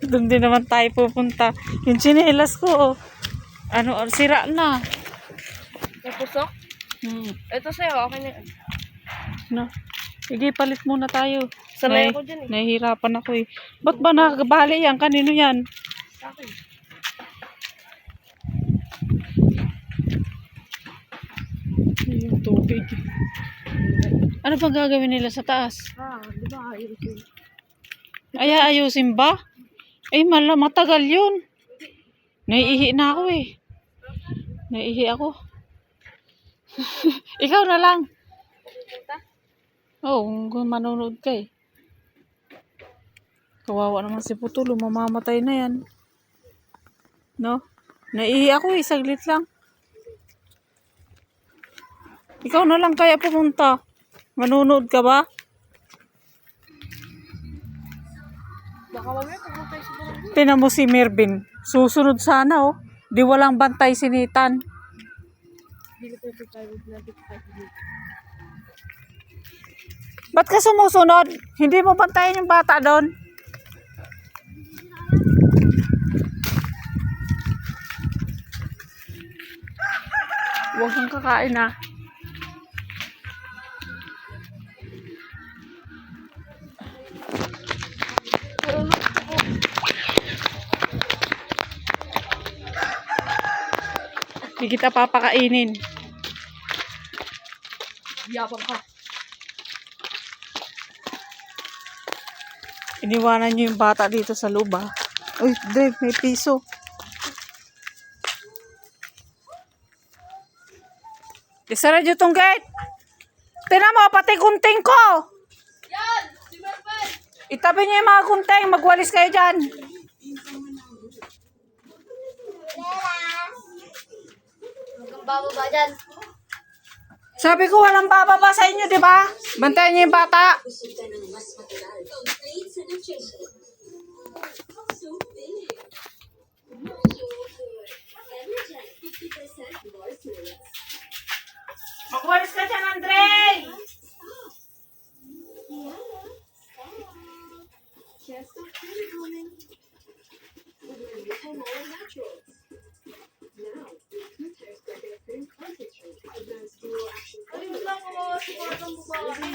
Doon din naman tayo pupunta. Yung tsinelas ko, oh. Ano, sira na. Napusok? Ito sa'yo, okay na. No. Sige, palit muna tayo. Sanay ako dyan eh. Nahihirapan ako eh. Ba't ba nakakabali yan? Kanino yan? Sa akin. Yung tubig. Ano pa gagawin nila sa taas? Di ba ayusin? Ay, ayusin ba? Eh, matagal yun. Naiihi na ako eh. Naiihi ako. Ikaw na lang. Oo, kung manonood ka eh. Kawawa naman si Putulo, mamamatay na yan. No? Naiihi ako eh, saglit lang. Ikaw na lang kaya pumunta. Manonood ka ba? Baka mamaya pumunta sa barangay. Tinan mo si Mervin. Susunod sana oh. Di walang bantay si Nathan. Hindi ko tayo natin dito. Ba't ka sumusunod? Hindi mo bantayan yung bata doon? Huwag kang kakain ah. Hindi kita papakainin. Yabang ka. Iniwanan niyo yung bata dito sa loob ah. Uy, Dave, may piso. Isara niyo tong gate. Tingnan mo, pati gunting ko. Yan! Si Mervin! Itabi niyo yung mga gunting. Magwalis kayo dyan. Hanggang bababa dyan. Sabi ko walang bababa sa inyo, di ba? Bantayan niyo yung bata. Magwalis ka dyan, Andre! Ayun lang ako, sigurang babae.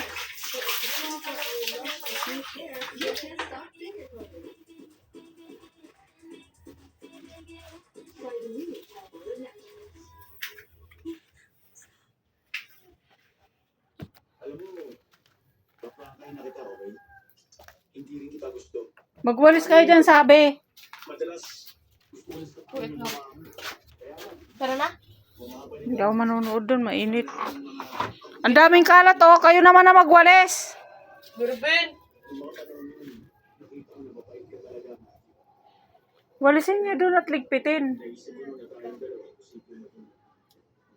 Alam mo, papakain na kita, okay? Hindi rin kita gusto. Magwalis kayo dyan, sabi. Madalas, gusto ko sa Wait lang. Tara na? Hindi ako manonood doon, mainit. Ang daming kalat, oh. Kayo naman na magwalis. Mervin! Walisin niyo doon at ligpitin.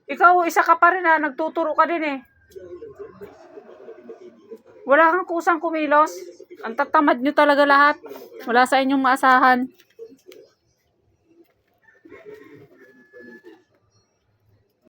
Ikaw, isa ka pa rin ha. Nagtuturo ka din eh. Wala kang kusang kumilos. Ang tatamad nyo talaga lahat. Wala sa inyong maasahan.